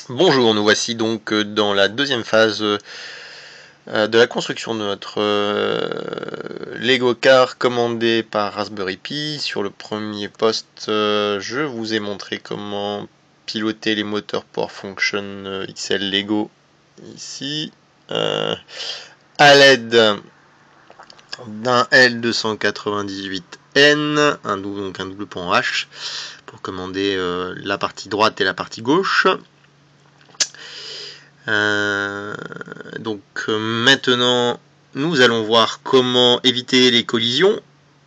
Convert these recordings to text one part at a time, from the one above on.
Bonjour, nous voici donc dans la deuxième phase de la construction de notre Lego Car commandé par Raspberry Pi. Sur le premier poste, je vous ai montré comment piloter les moteurs Power Function XL Lego ici à l'aide d'un L298N, donc un double pont H pour commander la partie droite et la partie gauche. Maintenant, nous allons voir comment éviter les collisions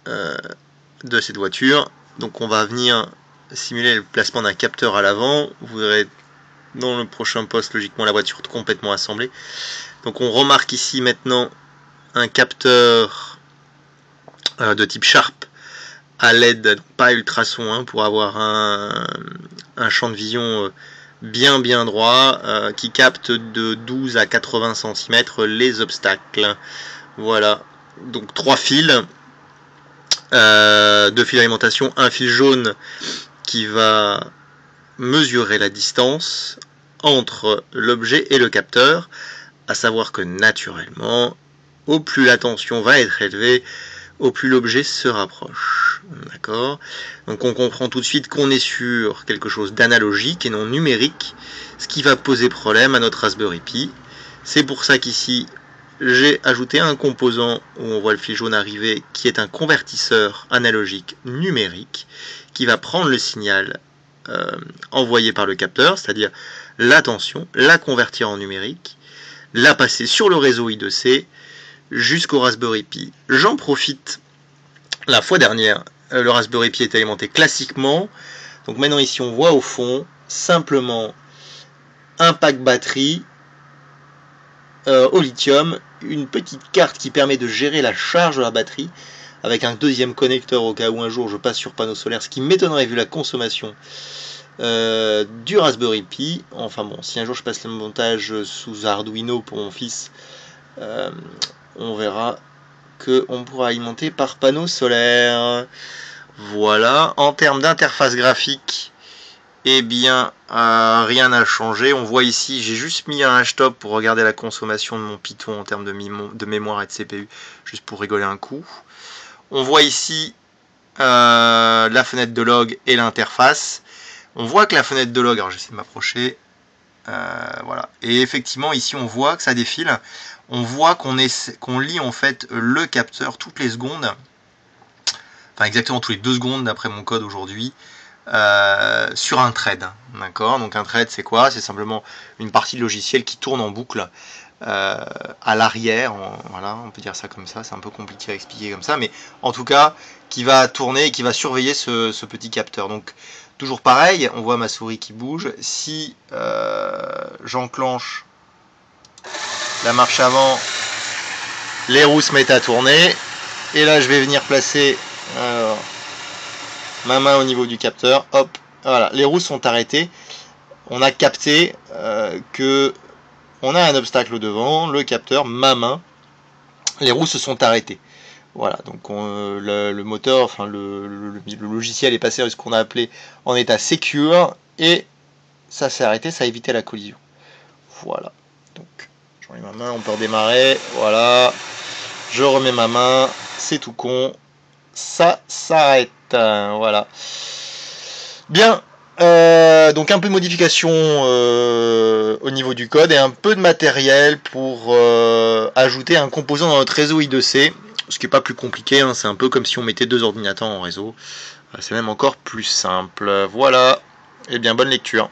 de cette voiture. Donc on va venir simuler le placement d'un capteur à l'avant. Vous verrez dans le prochain poste logiquement la voiture complètement assemblée. Donc on remarque ici maintenant un capteur de type Sharp à l'aide, pas ultrason, pour avoir un champ de vision bien droit qui capte de 12 à 80 cm les obstacles. Voilà, donc 3 fils, 2 fils d'alimentation, un fil jaune qui va mesurer la distance entre l'objet et le capteur, à savoir que naturellement, au plus la tension va être élevée, au plus l'objet se rapproche. D'accord? Donc on comprend tout de suite qu'on est sur quelque chose d'analogique et non numérique, ce qui va poser problème à notre Raspberry Pi. C'est pour ça qu'ici, j'ai ajouté un composant où on voit le fil jaune arriver, qui est un convertisseur analogique numérique, qui va prendre le signal envoyé par le capteur, c'est-à-dire la tension, la convertir en numérique, la passer sur le réseau I2C, jusqu'au Raspberry Pi. J'en profite, la fois dernière, le Raspberry Pi est alimenté classiquement. Donc maintenant ici on voit au fond simplement un pack batterie au lithium, une petite carte qui permet de gérer la charge de la batterie, avec un deuxième connecteur au cas où un jour je passe sur panneau solaire, ce qui m'étonnerait vu la consommation du Raspberry Pi. Enfin bon, si un jour je passe le montage sous Arduino pour mon fils, on verra qu'on pourra alimenter par panneau solaire. Voilà, en termes d'interface graphique, eh bien, rien n'a changé. On voit ici, j'ai juste mis un hashtop pour regarder la consommation de mon Python en termes de mémoire et de CPU, juste pour rigoler un coup. On voit ici la fenêtre de log et l'interface. On voit que la fenêtre de log, alors j'essaie de m'approcher, voilà. Et effectivement, ici, on voit que ça défile. On voit qu'on lit en fait le capteur toutes les secondes, enfin exactement tous les 2 secondes d'après mon code aujourd'hui, sur un thread. D'accord. Donc un thread, c'est quoi? C'est simplement une partie de logiciel qui tourne en boucle à l'arrière. Voilà, on peut dire ça comme ça. C'est un peu compliqué à expliquer comme ça, mais en tout cas, qui va tourner et qui va surveiller ce petit capteur. Donc toujours pareil, on voit ma souris qui bouge. Si j'enclenche la marche avant, les roues se mettent à tourner. Et là, je vais venir placer ma main au niveau du capteur. Hop, voilà, les roues sont arrêtées. On a capté que on a un obstacle au devant, le capteur, ma main. Les roues se sont arrêtées. Voilà, donc le moteur, enfin le logiciel est passé à ce qu'on a appelé en état secure et ça s'est arrêté, ça a évité la collision. Voilà, donc je remets ma main, on peut redémarrer, voilà, je remets ma main, c'est tout con, ça s'arrête, voilà. Bien, donc un peu de modification au niveau du code et un peu de matériel pour ajouter un composant dans notre réseau I2C. Ce qui n'est pas plus compliqué, hein, c'est un peu comme si on mettait 2 ordinateurs en réseau. C'est même encore plus simple. Voilà, et bien bonne lecture.